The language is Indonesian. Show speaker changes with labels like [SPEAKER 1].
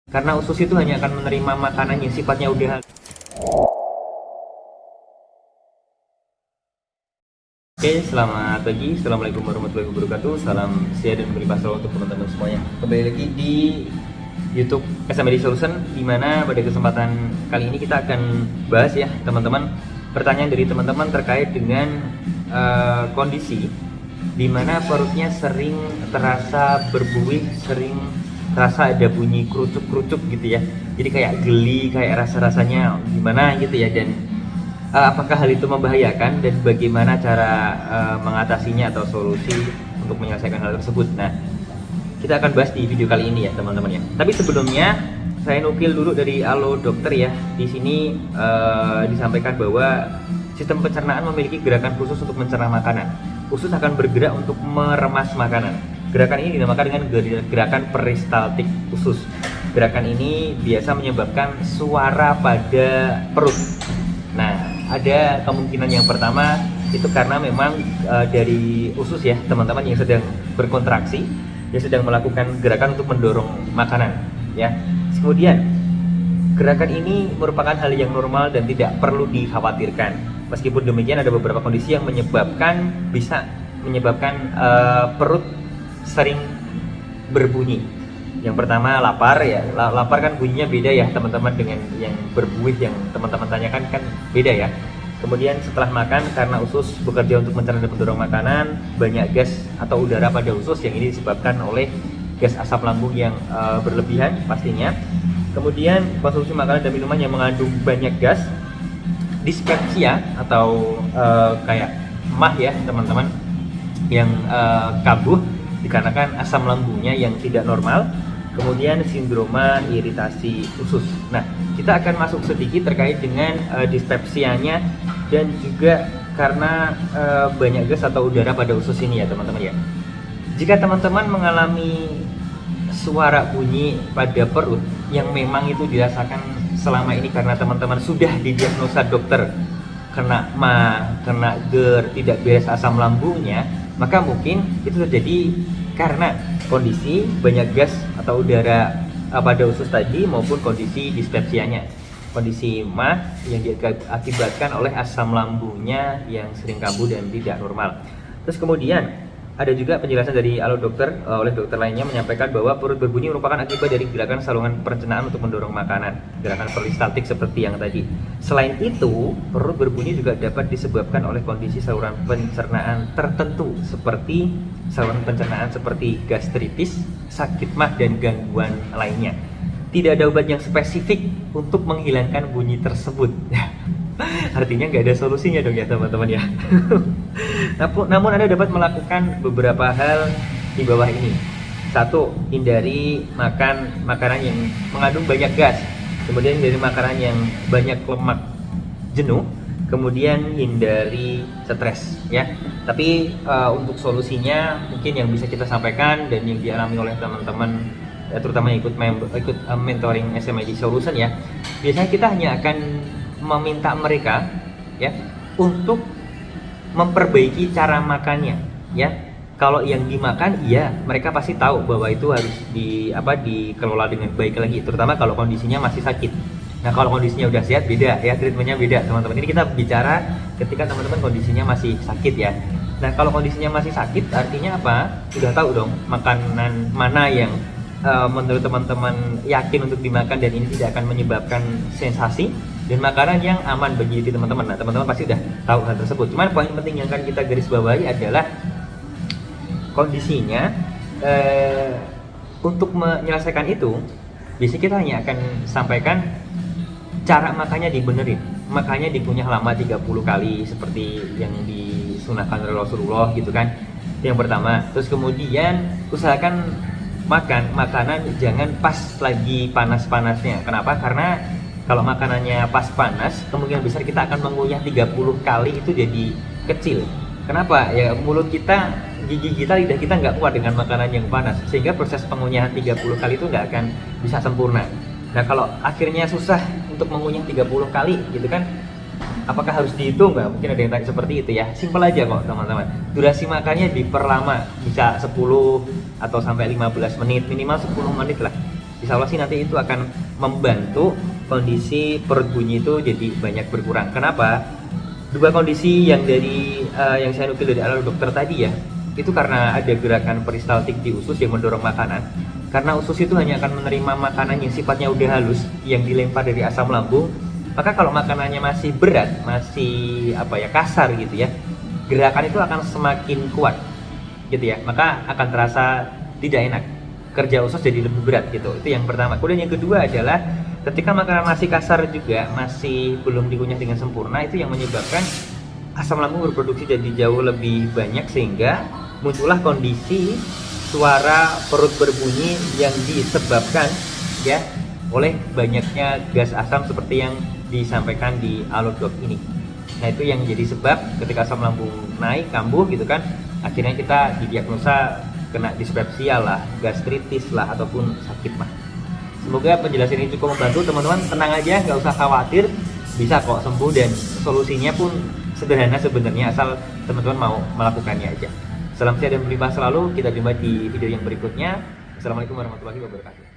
[SPEAKER 1] Karena usus itu hanya akan menerima makanan yang sifatnya udah. Oke, selamat pagi. Assalamualaikum warahmatullahi wabarakatuh. Salam sehat dan berlimpah selalu untuk teman-teman semuanya. Kembali lagi di YouTube SMED Solution, di mana pada kesempatan kali ini kita akan bahas ya teman-teman, pertanyaan dari teman-teman terkait dengan kondisi di mana perutnya sering terasa berbuih, sering terasa ada bunyi kerucuk-kerucuk gitu ya. Jadi kayak geli, kayak rasa-rasanya gimana gitu ya. Dan apakah hal itu membahayakan dan bagaimana cara mengatasinya atau solusi untuk menyelesaikan hal tersebut. Nah, kita akan bahas di video kali ini ya teman-teman ya. Tapi sebelumnya saya nukil dulu dari Halo Dokter ya. Di sini disampaikan bahwa sistem pencernaan memiliki gerakan khusus untuk mencerna makanan. Usus akan bergerak untuk meremas makanan. Gerakan ini dinamakan dengan gerakan peristaltik usus. Gerakan ini biasa menyebabkan suara pada perut. Nah, ada kemungkinan yang pertama itu karena memang dari usus ya teman-teman yang sedang berkontraksi, dia sedang melakukan gerakan untuk mendorong makanan ya. Kemudian gerakan ini merupakan hal yang normal dan tidak perlu dikhawatirkan. Meskipun demikian ada beberapa kondisi yang bisa menyebabkan perut sering berbunyi. Yang pertama lapar ya. Lapar kan bunyinya beda ya teman-teman dengan yang berbuih yang teman-teman tanyakan kan beda ya. Kemudian setelah makan, karena usus bekerja untuk mencerna dan mendorong makanan, banyak gas atau udara pada usus yang ini disebabkan oleh gas asam lambung yang berlebihan pastinya. Kemudian konsumsi makanan dan minuman yang mengandung banyak gas, dispepsia atau kayak emah ya teman-teman, yang kambuh dikarenakan asam lambungnya yang tidak normal. Kemudian sindroma iritasi usus. Nah, kita akan masuk sedikit terkait dengan dispepsianya dan juga karena banyak gas atau udara pada usus ini ya teman-teman ya. Jika teman-teman mengalami suara bunyi pada perut yang memang itu dirasakan selama ini karena teman-teman sudah didiagnosa dokter kena MA, kena GERD, tidak beres asam lambungnya, maka mungkin itu terjadi karena kondisi banyak gas atau udara pada usus tadi maupun kondisi dispepsianya, kondisi MA yang diakibatkan oleh asam lambungnya yang sering kambuh dan tidak normal. Terus kemudian ada juga penjelasan dari Halo Dokter oleh dokter lainnya menyampaikan bahwa perut berbunyi merupakan akibat dari gerakan saluran pencernaan untuk mendorong makanan, gerakan peristaltik seperti yang tadi. Selain itu, perut berbunyi juga dapat disebabkan oleh kondisi saluran pencernaan tertentu seperti saluran pencernaan seperti gastritis, sakit mah dan gangguan lainnya. Tidak ada obat yang spesifik untuk menghilangkan bunyi tersebut. Artinya nggak ada solusinya dong ya teman-teman ya. Namun Anda dapat melakukan beberapa hal di bawah ini. 1. Hindari makan makanan yang mengandung banyak gas. Kemudian hindari makanan yang banyak lemak jenuh. Kemudian hindari stres ya. Tapi untuk solusinya mungkin yang bisa kita sampaikan dan yang dialami oleh teman-teman terutama yang ikut mentoring SMED Solution ya. Biasanya kita hanya akan meminta mereka ya untuk memperbaiki cara makannya ya. Kalau yang dimakan ya mereka pasti tahu bahwa itu harus dikelola dengan baik lagi, terutama kalau kondisinya masih sakit. Nah, kalau kondisinya udah sehat beda ya, treatmentnya beda teman-teman. Ini kita bicara ketika teman-teman kondisinya masih sakit ya. Nah, kalau kondisinya masih sakit artinya apa? Sudah tahu dong makanan mana yang menurut teman-teman yakin untuk dimakan dan ini tidak akan menyebabkan sensasi, dan makanan yang aman bagi diri teman-teman. Nah, teman-teman pasti udah tahu hal tersebut. Cuman poin penting yang akan kita garis bawahi adalah kondisinya. Untuk menyelesaikan itu, biasanya kita hanya akan sampaikan cara makannya dibenerin. Makanya dikunyah lama 30 kali seperti yang disunahkan oleh Rasulullah gitu kan. Yang pertama. Terus kemudian usahakan makan makanan jangan pas lagi panas-panasnya. Kenapa? Karena kalau makanannya pas panas, kemungkinan besar kita akan mengunyah 30 kali itu jadi kecil. Kenapa? Ya mulut kita, gigi kita, lidah kita nggak kuat dengan makanan yang panas, sehingga proses pengunyahan 30 kali itu nggak akan bisa sempurna. Nah, kalau akhirnya susah untuk mengunyah 30 kali gitu kan, apakah harus dihitung? Nggak mungkin ada yang tanya seperti itu ya. Simpel aja kok teman-teman. Durasi makannya diperlama, bisa 10 atau sampai 15 menit, minimal 10 menit lah. Insya Allah sih nanti itu akan membantu kondisi perut bunyi itu jadi banyak berkurang. Kenapa? Dua kondisi yang yang saya nukil dari ala dokter tadi ya, itu karena ada gerakan peristaltik di usus yang mendorong makanan. Karena usus itu hanya akan menerima makanan yang sifatnya udah halus, yang dilempar dari asam lambung. Maka kalau makanannya masih berat, masih kasar gitu ya, gerakan itu akan semakin kuat gitu ya, maka akan terasa tidak enak, kerja usus jadi lebih berat gitu. Itu yang pertama. Kemudian yang kedua adalah ketika makanan masih kasar juga, masih belum dikunyah dengan sempurna, itu yang menyebabkan asam lambung berproduksi jadi jauh lebih banyak, sehingga muncullah kondisi suara perut berbunyi yang disebabkan ya oleh banyaknya gas asam seperti yang disampaikan di alodok ini. Nah, itu yang jadi sebab ketika asam lambung naik, kambuh gitu kan, akhirnya kita didiagnosa kena dispepsia lah, gastritis lah, ataupun sakit mah. Semoga penjelasan ini cukup membantu teman-teman. Tenang aja, nggak usah khawatir, bisa kok sembuh, dan solusinya pun sederhana sebenarnya, asal teman-teman mau melakukannya aja. Salam sehat dan berlimpah selalu. Kita jumpa di video yang berikutnya. Assalamualaikum warahmatullahi wabarakatuh.